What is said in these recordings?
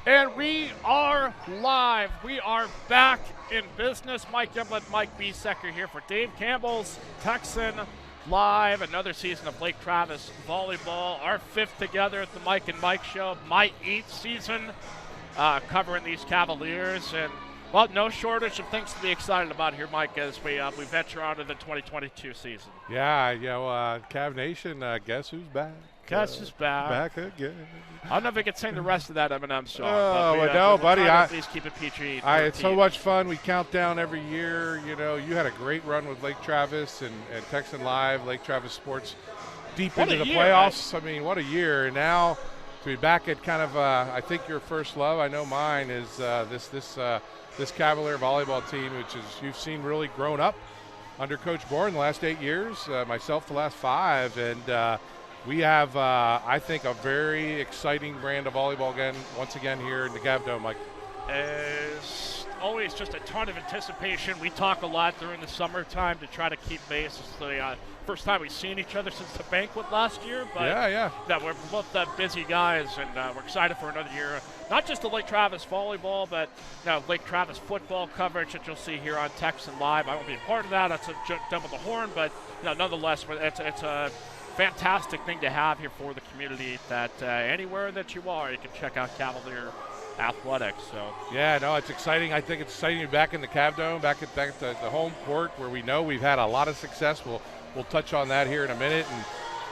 And we are live. We are back in business. Mike Jungblut, Mike Besecker here for Dave Campbell's Texan Live. Another season of Lake Travis Volleyball. Our fifth together at the Mike and Mike Show. My eighth season covering these Cavaliers. And, well, no shortage of things to be excited about here, Mike, as we venture on to the 2022 season. Yeah, Cav Nation, guess who's back? Guess who's back? Back again. I don't know if I can sing the rest of that Eminem song. Oh, but no, we'll buddy. at least keep it PG. It's so much fun. We count down every year. You know, you had a great run with Lake Travis and Texan Live, Lake Travis Sports, deep into the playoffs. Man. I mean, what a year. And now to be back at kind of, I think your first love, I know mine, is this Cavalier volleyball team, which is you've seen really grown up under Coach Bourne the last 8 years, myself the last 5. And we have, I think, a very exciting brand of volleyball once again here in the Gav Dome, Mike. As always, just a ton of anticipation. We talk a lot during the summertime to try to keep pace. It's the first time we've seen each other since the banquet last year. But yeah. We're both busy guys, and we're excited for another year. Not just the Lake Travis volleyball, but Lake Travis football coverage that you'll see here on Texan Live. I won't be a part of that. That's a jump of the horn, but nonetheless, it's a fantastic thing to have here for the community, that anywhere that you are, you can check out Cavalier Athletics. So yeah, no, it's exciting. I think it's exciting to be back in the Cav Dome, back at the home court where we know we've had a lot of success. We'll touch on that here in a minute.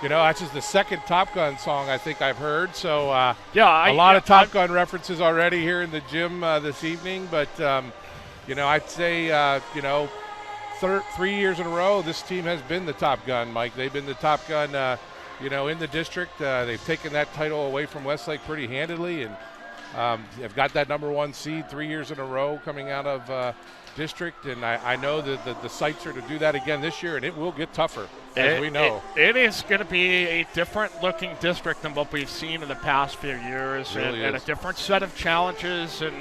And that's just the second Top Gun song I think I've heard. So a lot of Top Gun references already here in the gym this evening. But I'd say 3 years in a row, this team has been the Top Gun, Mike. They've been the Top Gun, in the district. They've taken that title away from Westlake pretty handily, and have got that #1 seed 3 years in a row coming out of district. And I know that the sights are to do that again this year, and it will get tougher, as we know. It is going to be a different-looking district than what we've seen in the past few years, really and a different set of challenges, and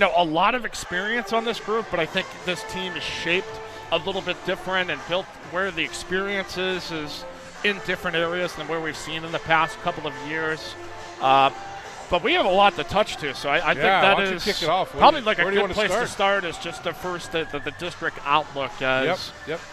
a lot of experience on this group. But I think this team is shaped a little bit different and built where the experience is in different areas than where we've seen in the past couple of years. But we have a lot to touch to, so I think that is kick it off. probably like a good place to start is just the first the district outlook. Yep.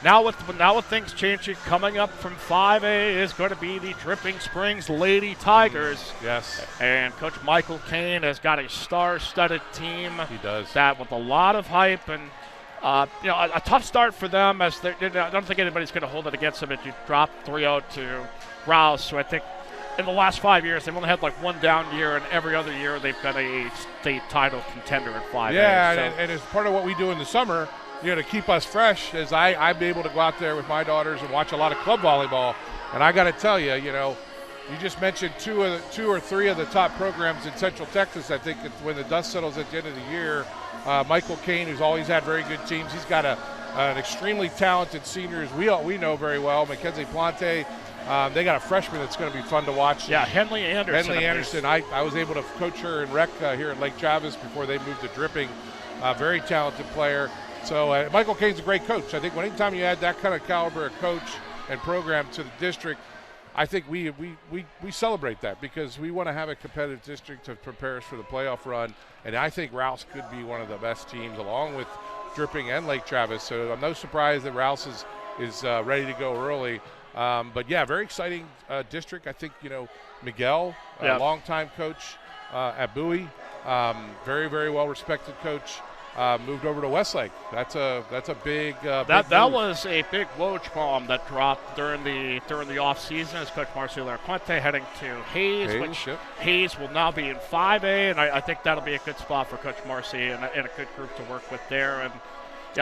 Now with things changing, coming up from 5A is going to be the Dripping Springs Lady Tigers. Yes. And Coach Michael Kane has got a star-studded team. He does. That with a lot of hype and a tough start for them. As I don't think anybody's going to hold it against them if you drop 3-0 to Rouse. So I think in the last 5 years, they've only had like one down year, and every other year they've been a state title contender in 5A. Yeah, and as part of what we do in the summer, to keep us fresh, is I'm able to go out there with my daughters and watch a lot of club volleyball. And I got to tell you, you just mentioned two or three of the top programs in Central Texas. I think when the dust settles at the end of the year, Michael Kane, who's always had very good teams, he's got an extremely talented seniors we know very well, Mackenzie Plante. They got a freshman that's going to be fun to watch. Yeah, Henley Anderson. I was able to coach her in rec here at Lake Travis before they moved to Dripping. Very talented player. So Michael Kane's a great coach. I think anytime you add that kind of caliber of coach and program to the district, I think we celebrate that, because we want to have a competitive district to prepare us for the playoff run. And I think Rouse could be one of the best teams along with Dripping and Lake Travis. So I'm no surprise that Rouse is ready to go early. But yeah, very exciting district. I think Miguel, a longtime coach at Bowie, very, very well respected coach, moved over to Westlake. That's a big. That was a big Woj bomb that dropped during the off season as Coach Marcy Larquente heading to Hayes. Hayes will now be in 5A, and I think that'll be a good spot for Coach Marcy and a good group to work with there. And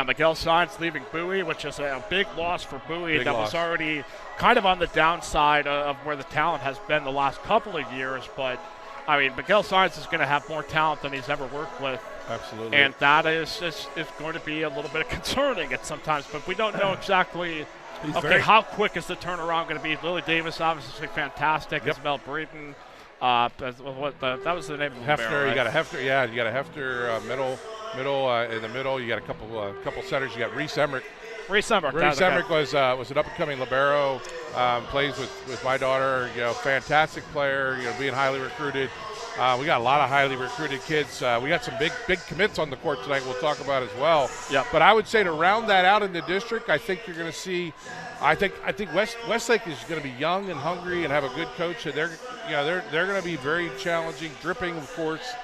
Miguel Sainz leaving Bowie, which is a big loss for Bowie. Was already kind of on the downside of where the talent has been the last couple of years. But, Miguel Sainz is going to have more talent than he's ever worked with. Absolutely. And that is going to be a little bit concerning at sometimes. But we don't know exactly, how quick is the turnaround going to be. Lily Davis, obviously fantastic. Yep. Isabel Breeden. That was the name of the Hefner, right? You got a Hefner. Yeah, you got a Hefner middle in the middle. You got a couple centers. You got Reese Emmerich. Reese Emmerich was an up-and-coming libero. Plays with my daughter. Fantastic player. Being highly recruited. We got a lot of highly recruited kids. We got some big commits on the court tonight we'll talk about as well. Yep. But I would say to round that out in the district, I think you're going to see I think Westlake is going to be young and hungry and have a good coach, and they're going to be very challenging, dripping, of course.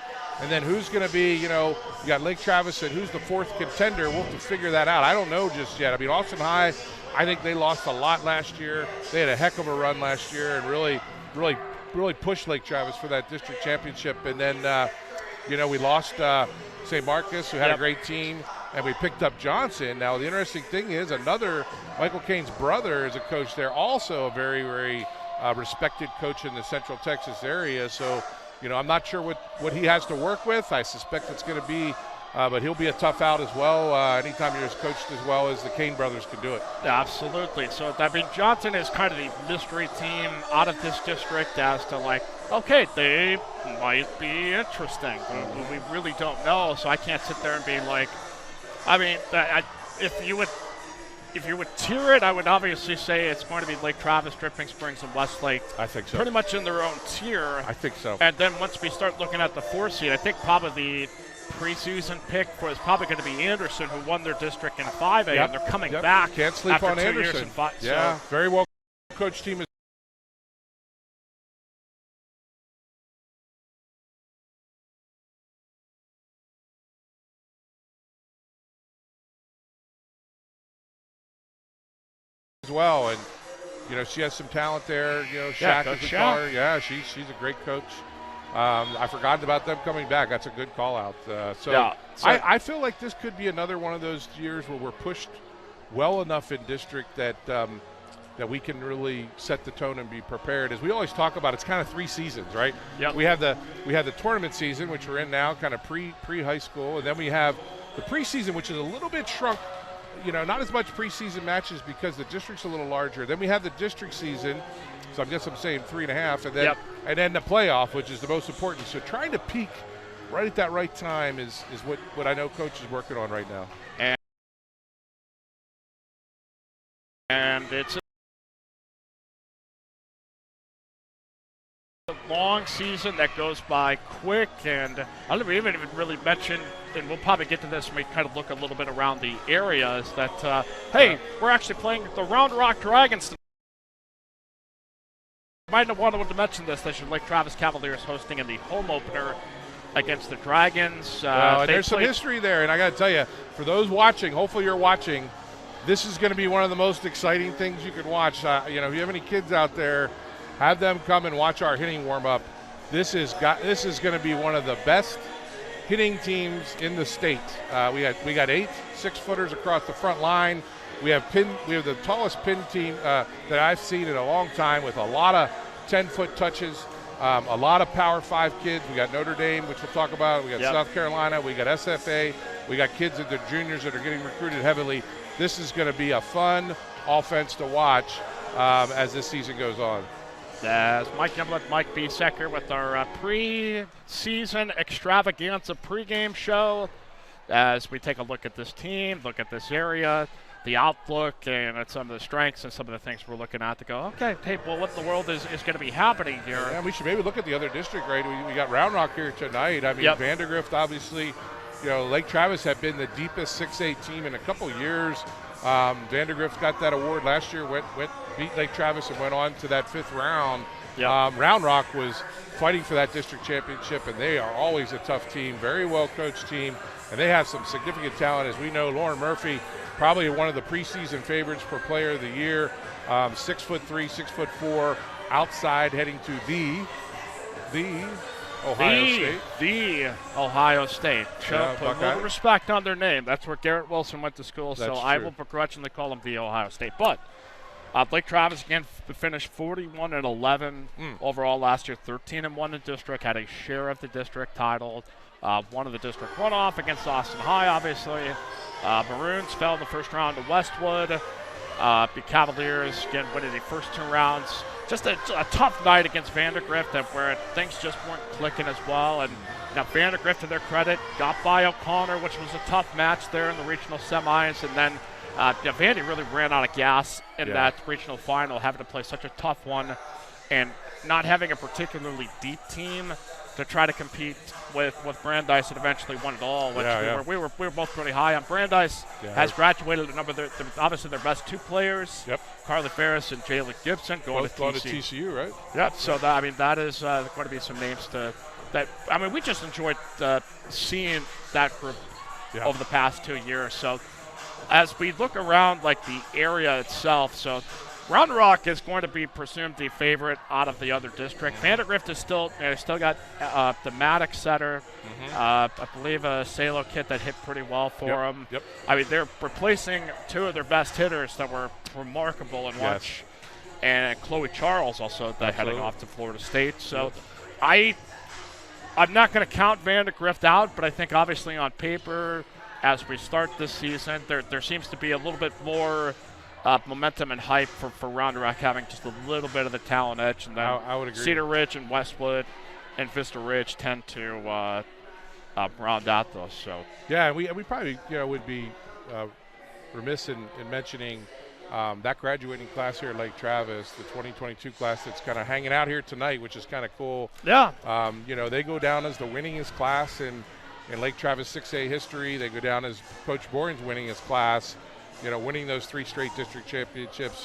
And then who's going to be, you got Lake Travis, and who's the fourth contender? We'll have to figure that out. I don't know just yet. I mean, Austin High, I think they lost a lot last year. They had a heck of a run last year and really pushed Lake Travis for that district championship. And then, we lost St. Marcus, who had a great team, and we picked up Johnson. Now, the interesting thing is another Michael Cain's brother is a coach there, also a very, very respected coach in the Central Texas area. So, I'm not sure what he has to work with. I suspect it's going to be, but he'll be a tough out as well. Anytime you're as coached as well as the Cain brothers can do it. Absolutely. So, Johnson is kind of the mystery team out of this district as to okay, they might be interesting, but we really don't know. So I can't sit there and be like, if you would tier it, I would obviously say it's going to be Lake Travis, Dripping Springs, and Westlake. I think so. Pretty much in their own tier. I think so. And then once we start looking at the 4 seed, I think probably the preseason pick is probably going to be Anderson, who won their district in 5A, and they're coming back. Can't sleep after on 2 Anderson. Years in 5. Yeah, so. Very well coached team as well, and she has some talent there. Shaq is the caller. Yeah, she's a great coach. I forgot about them coming back. That's a good call out. I feel like this could be another one of those years where we're pushed well enough in district that we can really set the tone and be prepared. As we always talk about, it's kind of 3 seasons, right? Yep. We have the tournament season, which we're in now, kind of pre high school, and then we have the preseason, which is a little bit shrunk. Not as much preseason matches because the district's a little larger. Then we have the district season, so I guess I'm saying 3.5, and then the playoff, which is the most important. So trying to peak right at that right time is what I know Coach is working on right now. And it's a long season that goes by quick, and I don't know if we even really mentioned, and we'll probably get to this when we kind of look a little bit around the areas, that, we're actually playing the Round Rock Dragons. Might have wanted to mention this. That Lake Travis Cavaliers hosting in the home opener against the Dragons. And there's some history there, and I got to tell you, for those watching, hopefully you're watching, this is going to be one of the most exciting things you can watch. If you have any kids out there, have them come and watch our hitting warm-up. This is going to be one of the best hitting teams in the state. We got 8 6-footers across the front line. We have the tallest pin team that I've seen in a long time, with a lot of 10-foot touches, a lot of Power 5 kids. We got Notre Dame, which we'll talk about. We got South Carolina. We got SFA. We got kids that are juniors that are getting recruited heavily. This is going to be a fun offense to watch as this season goes on. As Mike Jungblut, Mike Besecker with our pre-season extravaganza pregame show, as we take a look at this team, look at this area, the outlook, and at some of the strengths and some of the things we're looking at to go, okay, hey, well, what in the world is going to be happening here? Yeah, we should maybe look at the other district, right? We got Round Rock here tonight. I mean, Vandergrift, obviously, Lake Travis have been the deepest 6A team in a couple years. Vandergrift got that award last year, beat Lake Travis and went on to that 5th round. Round Rock was fighting for that district championship, and they are always a tough team, very well-coached team, and they have some significant talent. As we know, Lauren Murphy, probably one of the preseason favorites for Player of the Year, 6'3", 6'4", outside, heading to the Ohio State. Put a little respect on their name. That's where Garrett Wilson went to school, so I will begrudgingly call them the Ohio State. But Lake Travis again finished 41-11 overall last year, 13-1 in district, had a share of the district title, one of the district runoff against Austin High, obviously. Maroons fell in the first round to Westwood. The Cavaliers again winning the first 2 rounds. Just a tough night against Vandergrift, where things just weren't clicking as well. And Vandergrift, to their credit, got by O'Connor, which was a tough match there in the regional semis. And then Vandy really ran out of gas in that regional final, having to play such a tough one, and not having a particularly deep team. to try to compete with Brandeis and eventually won it all. Which we were both pretty high on. Brandeis has graduated a number of obviously their best two players. Yep. Carly Ferris and Jalen Gibson going to TCU, right? Yep. So that is going to be some names that. I mean, we just enjoyed seeing that group over the past 2 years. So as we look around like the area itself, so Round Rock is going to be presumed the favorite out of the other district. Vandergrift is still got the Maddox setter. I believe a Salo kit that hit pretty well for them. Yep. I mean, they're replacing two of their best hitters that were remarkable in watch. And Chloe Charles also heading off to Florida State. So I'm not going to count Vandergrift out, but I think obviously on paper, as we start this season, there seems to be a little bit more momentum and hype for Round Rock having just a little bit of the talent edge, and then I would agree. Cedar Ridge and Westwood and Vista Ridge tend to round out those. So yeah, we probably would be remiss in mentioning that graduating class here at Lake Travis, the 2022 class that's kind of hanging out here tonight, which is kind of cool. Yeah. They go down as the winningest class in Lake Travis 6A history. They go down as Coach Boring's winningest class. Winning those 3 straight district championships,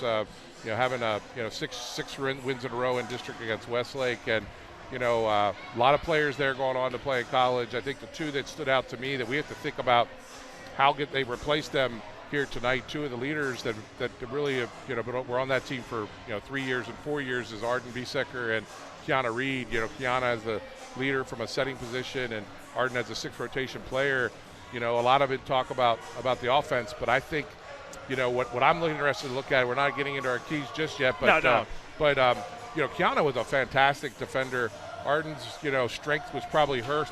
having six wins in a row in district against Westlake, and a lot of players there going on to play in college. I think the two that stood out to me that we have to think about how good they replaced them here tonight. Two of the leaders that really have, were on that team for 3 years and 4 years is Arden Besecker and Kiana Reed. Kiana as the leader from a setting position, and Arden as a 6th rotation player. A lot of it talk about the offense, but I think. What I'm interested to look at, we're not getting into our keys just yet, but Kiana was a fantastic defender. Arden's strength was probably her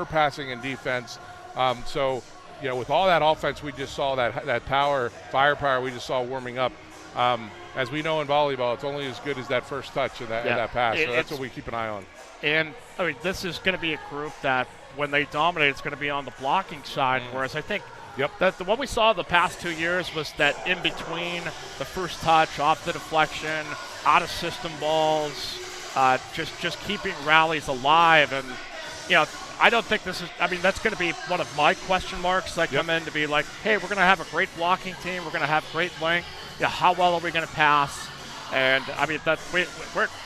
passing and defense. With all that offense, we just saw that firepower we just saw warming up. As we know in volleyball, it's only as good as that first touch and that pass. So that's what we keep an eye on. And I mean, this is going to be a group that when they dominate, it's going to be on the blocking side, whereas I think. Yep. What we saw the past 2 years was that in between the first touch, off the deflection, out of system balls, just keeping rallies alive. And, I don't think this is – I mean, that's going to be one of my question marks that come in to be like, hey, we're going to have a great blocking team. We're going to have great length. How well are we going to pass? And, I mean, we're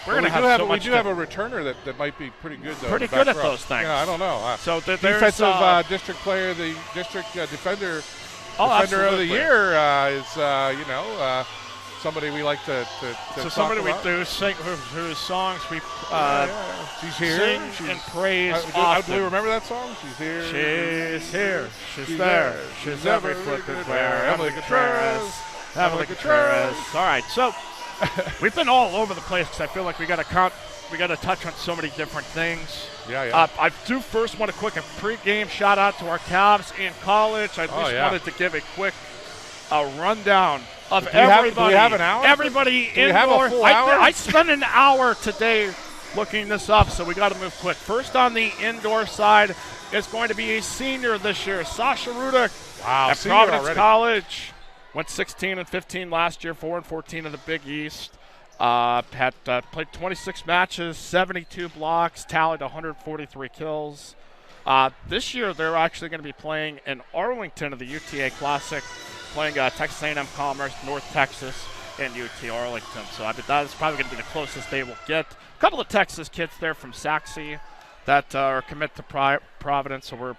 going to have so much. We do have a returner that might be pretty good, though. Pretty good at those things. Yeah, I don't know. So there's defensive district player, the district defender of the year is, somebody we like to so talk somebody about. we do sing, whose songs we She's here. sing and praise do you remember that song? She's here. She's here. She's there. She's every where. Emily Contreras. Emily Contreras. All right, so we've been all over the place because I feel like we got to touch on so many different things. Yeah. I do first want to quick a pregame shout out to our Cavs in college. I just wanted to give a quick rundown of everybody. Do we have an hour? Everybody indoor. We have a full hour? I spent an hour today looking this up, so we got to move quick. First on the indoor side is going to be a senior this year, Sasha Rudick at Providence College. Went 16-15 last year, 4-14 in the Big East. Had played 26 matches, 72 blocks, tallied 143 kills. This year, they're actually going to be playing in Arlington of the UTA Classic, playing Texas A&M Commerce, North Texas, and UT Arlington. So I mean, that is probably going to be the closest they will get. A couple of Texas kids there from Saxe that are committed to Providence, so we're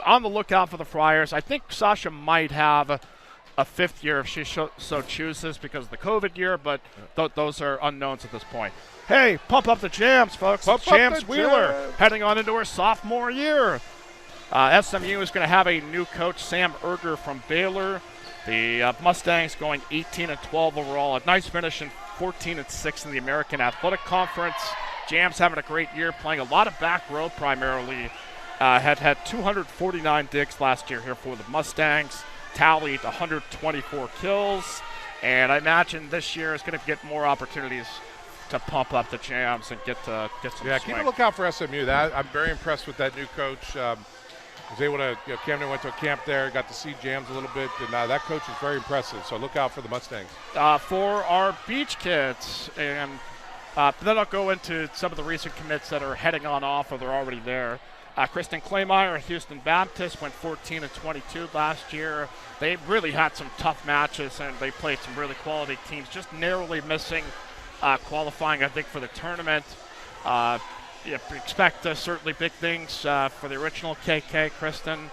on the lookout for the Friars. I think Sasha might have a 5th year if she so chooses because of the COVID year, but those are unknowns at this point. Hey, pump up the jams, folks. James Wheeler heading on into her sophomore year. SMU is going to have a new coach, Sam Erger from Baylor. The Mustangs going 18-12 overall. A nice finish in 14-6 in the American Athletic Conference. Jams having a great year, playing a lot of back row primarily. Had 249 digs last year here for the Mustangs. Tallied 124 kills. And I imagine this year is going to get more opportunities to pump up the Jams and get some swing. Keep a lookout for SMU. I'm very impressed with that new coach. Was able to, Camden went to a camp there, got to see Jams a little bit, and that coach is very impressive. So look out for the Mustangs. For our beach kids, and But then I'll go into some of the recent commits that are heading on off or they're already there. Kristen Claymeyer and Houston Baptist went 14-22 last year. They really had some tough matches, and they played some really quality teams, just narrowly missing qualifying, I think, for the tournament. Expect certainly big things for the original KK, Kristen.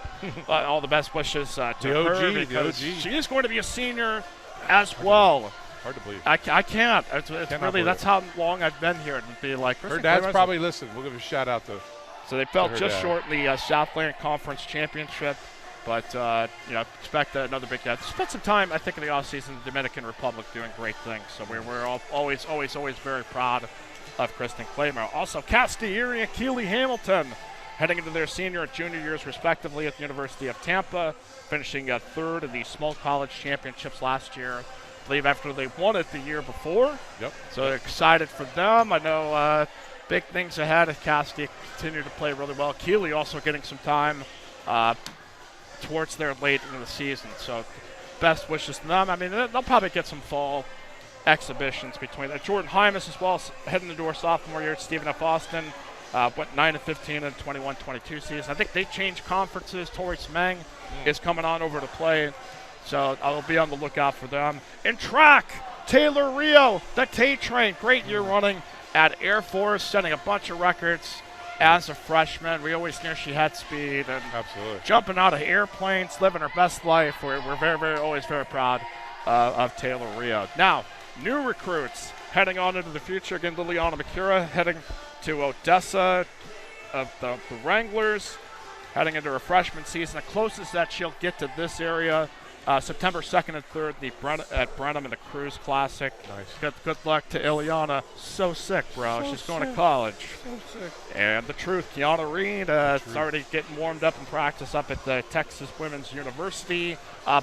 All the best wishes to her because she is going to be a senior as well. Hard to believe. I can't. It's really, that's how long I've been here. And be like, her dad's probably listening. We'll give a shout out to. So they fell just short in the Southland Conference Championship, but expect another big guy. Spent some time, I think, in the offseason in the Dominican Republic doing great things. So we're always very proud of Kristen Claymeyer. Also, Castieri and Keely Hamilton heading into their senior and junior years respectively at the University of Tampa, finishing third in the small college championships last year. I believe after they won it the year before. Yep. So excited for them. I know big things ahead as Cassidy continue to play really well. Keely also getting some time towards their late into the season. So best wishes to them. I mean, they'll probably get some fall exhibitions between that. Jordan Hymas as well, heading into her sophomore year at Stephen F. Austin. Went 9-15 in the 21-22 season. I think they changed conferences. Tori Smeng is coming on over to play. So I'll be on the lookout for them. In track, Taylor Rio, the T-Train, great year running at Air Force, setting a bunch of records as a freshman. We always knew she had speed and absolutely jumping out of airplanes, living her best life. We're always very proud of Taylor Rio. Now, new recruits heading on into the future. Again, Liliana Makura heading to Odessa of the Wranglers, heading into her freshman season. The closest that she'll get to this area, September 2nd and 3rd at Brenham in the Cruise Classic. Nice. Good luck to Ileana. So sick, bro. She's going to college. So sick. And the truth, Kiana Reed is already getting warmed up in practice up at the Texas Women's University.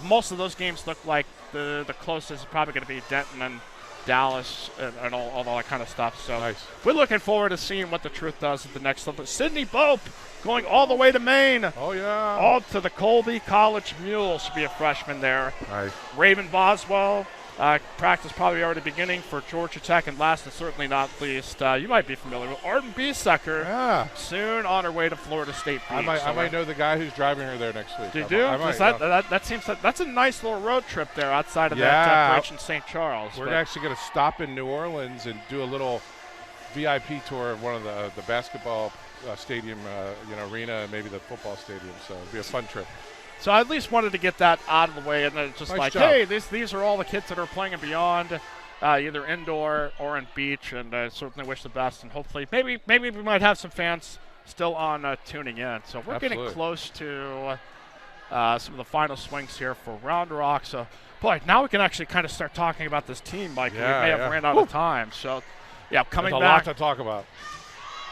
Most of those games look like the closest is probably going to be Denton and Dallas and all that kind of stuff. So nice. We're looking forward to seeing what the truth does at the next level. Sydney Bope going all the way to Maine. Oh, yeah. All to the Colby College Mules. Should be a freshman there. Nice. Raven Boswell, practice probably already beginning for Georgia Tech. And last and certainly not least, you might be familiar with Arden Besecker. Yeah. Soon on her way to Florida State Beach. I might know the guy who's driving her there next week. Do you do? That seems like that's a nice little road trip there outside of that bridge in St. Charles. We're actually going to stop in New Orleans and do a little VIP tour of one of the basketball stadium, arena, and maybe the football stadium. So it'll be a fun trip. So I at least wanted to get that out of the way, and then it's just nice like, job. hey, these are all the kids that are playing and beyond, either indoor or in beach, and I certainly wish the best. And hopefully, maybe we might have some fans still on tuning in. So we're getting close to some of the final swings here for Round Rock. So, boy, now we can actually kind of start talking about this team, Mike. Yeah, we may have ran out of time. So, yeah, coming There's back. a lot to talk about.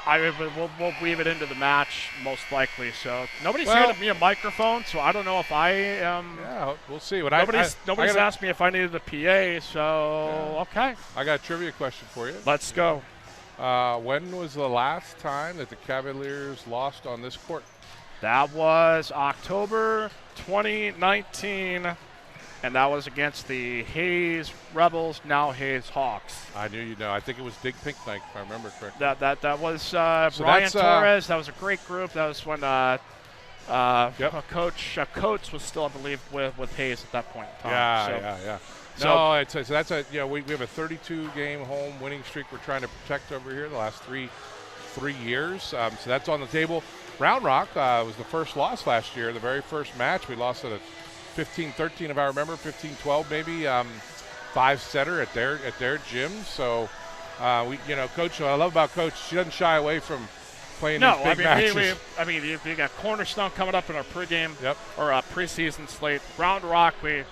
We'll weave it into the match most likely. So nobody's handed me a microphone, so I don't know if I am. Yeah, we'll see. Nobody's asked me if I needed a PA, so okay. I got a trivia question for you. Let's go. When was the last time that the Cavaliers lost on this court? That was October 2019. And that was against the Hayes Rebels, now Hayes Hawks. I knew you'd know. I think it was Dig Pink Night, if I remember correctly. That was Brian Torres. That was a great group. That was when Coach Coates was still, I believe, with Hayes at that point in time. Yeah. So that's we have a 32-game home winning streak we're trying to protect over here the last three years. So that's on the table. Round Rock was the first loss last year. The very first match we lost at a 15-13, if I remember, 15-12 maybe, 5-setter at their gym. So, Coach, what I love about Coach, she doesn't shy away from playing these big matches. You got Cornerstone coming up in our pregame or preseason slate. Round Rock, we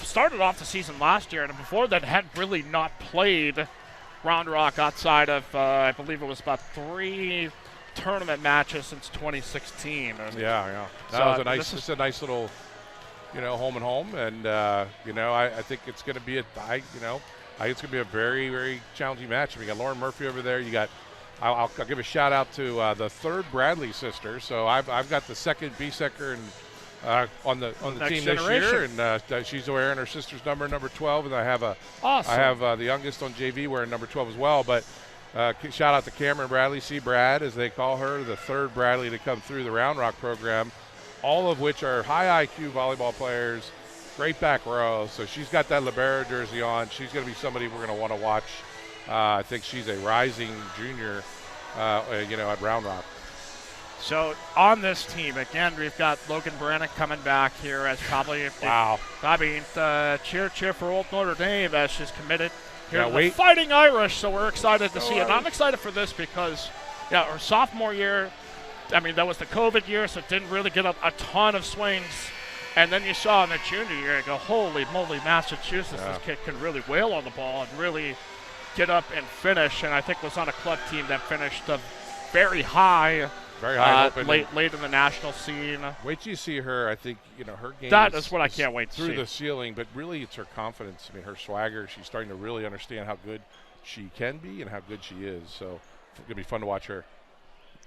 started off the season last year, and before that had really not played Round Rock outside of, I believe it was about 3 tournament matches since 2016. And yeah. That was a nice little home and home, and I think it's going to be I think it's going to be a very, very challenging match. We got Lauren Murphy over there. You got, I'll give a shout out to the third Bradley sister. So I've got the second Besecker and on the team generation. this year, and she's wearing her sister's number 12, and I have the youngest on JV wearing number 12 as well. But Shout out to Cameron Bradley, C. Brad, as they call her, the third Bradley to come through the Round Rock program, all of which are high IQ volleyball players, great back row. So she's got that libero jersey on. She's going to be somebody we're going to want to watch. I think she's a rising junior, at Round Rock. So on this team, again, we've got Logan Brannick coming back here as probably wow. I mean, cheer for old Notre Dame as she's committed here to the wait. Fighting Irish. So we're excited to see it. And I'm excited for this because, her sophomore year, I mean, that was the COVID year, so it didn't really get a ton of swings. And then you saw in the junior year, you go, holy moly, Massachusetts, this kid can really wail on the ball and really get up and finish. And I think was on a club team that finished very high. Very high late in the national scene. Wait till you see her. I think, her game is what I can't wait to see. Through the ceiling, but really it's her confidence. I mean, her swagger. She's starting to really understand how good she can be and how good she is. So it's going to be fun to watch her.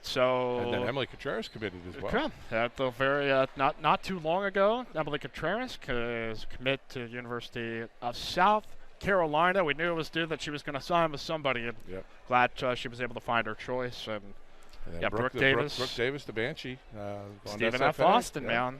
So and then Emily Contreras committed as well. At the very not too long ago, Emily Contreras is committed to the University of South Carolina. We knew it was due that she was going to sign with somebody, and glad she was able to find her choice. And Brooke Davis. Brooke Davis, the Banshee. Stephen F. Austin, man.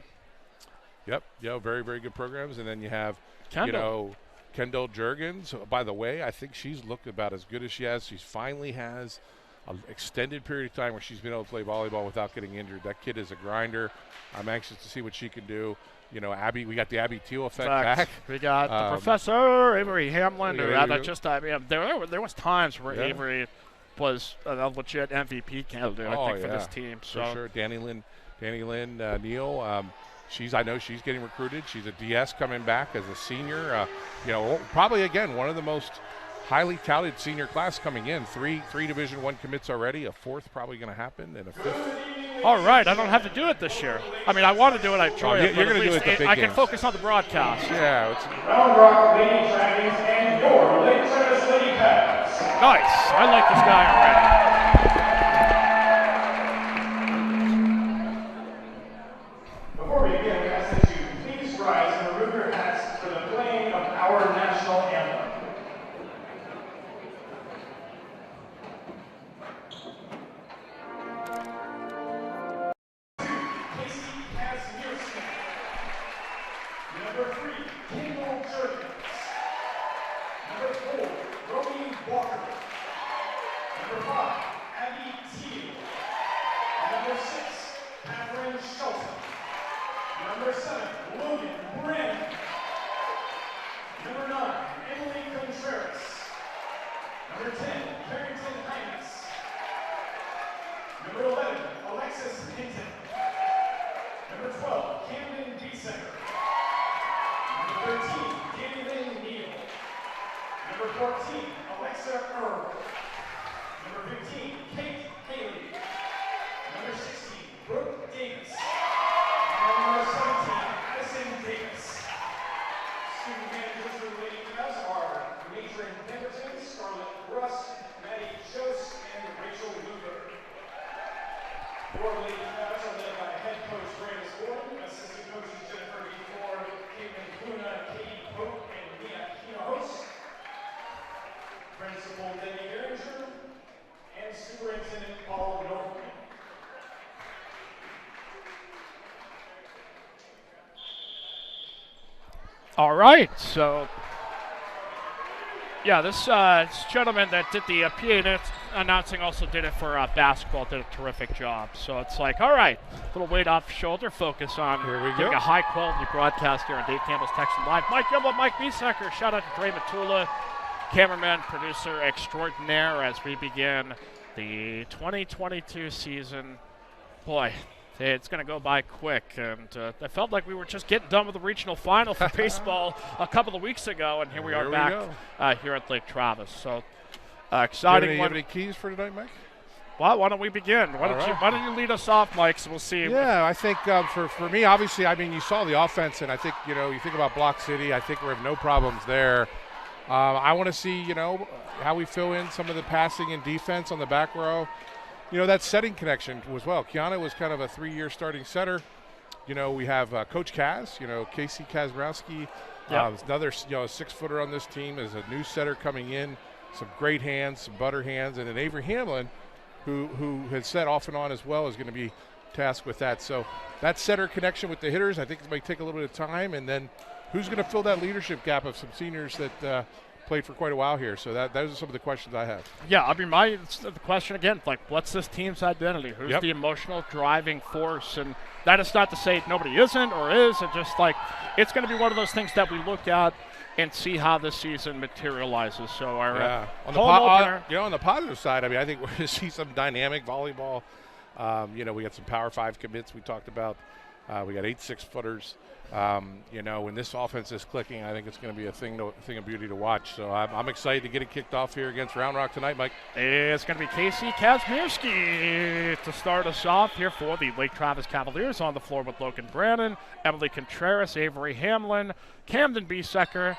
Yep, very, very good programs. And then you have, Kendall Juergens. By the way, I think she's looked about as good as she has. She finally has an extended period of time where she's been able to play volleyball without getting injured. That kid is a grinder. I'm anxious to see what she can do. Abby, we got the Abby Teal effect back. We got the Professor Avery Hamlin. There was times where Avery was a legit MVP candidate, I think, for this team. So for sure. Danny Lynn Neal. I know she's getting recruited. She's a DS coming back as a senior. Probably again one of the most highly touted senior class coming in. Three Division I commits already. A fourth probably going to happen, and a fifth. All right, I don't have to do it this year. I mean, I want to do it. I enjoy it. You're going to do it the big I can focus on the broadcast. Yeah. Round Rock Lady Dragons and your Lake Travis Lady Cats. Nice. I like this guy already. Before we begin, we ask that you please rise and remove your hats for the playing of our national anthem. Number 3, Kendall Juergens. Number 4, Romy Walker. Number 5, Abby Teal. Number 6, Catherine Shelton. Number 7, Logan Brannick. Number 9, Emily Contreras. Number 10, Carrington Hines. Number 11, Alexis Hinton. Number 12, Camden Besecker. Number 13, Danny Neal. Number 14, Alexa Earl. Number 15, Kate Haley. Number 16, Brooke Davis. And number 17, Addison Davis. Student managers for the Lady Cavs are Matron Pemberton, Scarlett Russ, Maddie Jose, and Rachel Luger. Your Lady Cavs are led by head coach Brandis Gordon, assistant coaches Jennifer B. Ford, Caitlin Kuna, Katie Pope, and Mia Hinojosa. Principal Debbie Geringer, and Superintendent Paul Norman. All right, so this gentleman that did the PA announcing also did it for basketball, did a terrific job. So it's like, all right, little weight off shoulder, focus on doing a high-quality broadcast here on Dave Campbell's Texan Live. Mike Jungblut, Mike Besecker, shout out to Dre Matula, cameraman, producer extraordinaire as we begin the 2022 season. Boy, it's going to go by quick, and I felt like we were just getting done with the regional final for baseball a couple of weeks ago, and here we are back here at Lake Travis. So exciting. Do you have any keys for tonight, Mike? Well, why don't we begin? Why don't you lead us off, Mike, so we'll see. Yeah, I think for me, obviously, I mean, you saw the offense, and I think, you think about Block City, I think we have no problems there. I want to see, how we fill in some of the passing and defense on the back row. That setting connection as well. Kiana was kind of a 3-year starting setter. We have Coach Kaz, Casey Kazbrowski. Another, 6-footer on this team is a new setter coming in. some great hands, some butter hands, and then Avery Hamlin, who has set off and on as well, is going to be tasked with that. So that setter connection with the hitters, I think it might take a little bit of time, and then who's going to fill that leadership gap of some seniors that played for quite a while here? So those are some of the questions I have. Yeah, I mean, the question again, like, what's this team's identity? Who's the emotional driving force? And that is not to say nobody isn't or is. It's just like, it's going to be one of those things that we look at and see how this season materializes. So our on the positive side, I mean, I think we're going to see some dynamic volleyball. We got some Power 5 commits we talked about. We got 8 6-footers. When this offense is clicking, I think it's going to be a thing of beauty to watch. So I'm excited to get it kicked off here against Round Rock tonight, Mike. It's going to be Casey Kazmierski to start us off here for the Lake Travis Cavaliers on the floor with Logan Brannon, Emily Contreras, Avery Hamlin, Camden Besecker,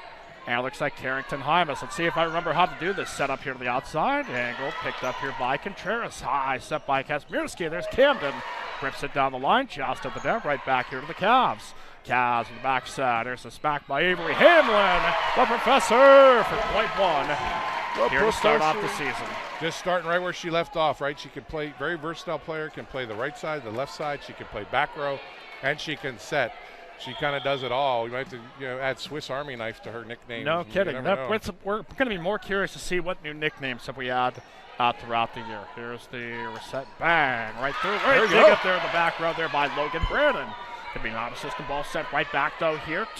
and it looks like Carrington Hymas. Let's see if I remember how to do this. Set up here to the outside. Angle picked up here by Contreras. High set by Kazmierski. There's Camden. Rips it down the line. Just at the down. Right back here to the Cavs. Cavs on the backside. There's a smack by Avery Hamlin. The professor for point one. Here to start off the season. Just starting right where she left off, right? She can play, very versatile player, can play the right side, the left side. She can play back row, and she can set. She kind of does it all. We might have to add Swiss Army knife to her nickname. No kidding. We're going to be more curious to see what new nicknames that we add throughout the year. Here's the reset. Bang. Right through. Right dig up there in the back row there by Logan Brannon. Could be an out-of-system ball set right back, though, here.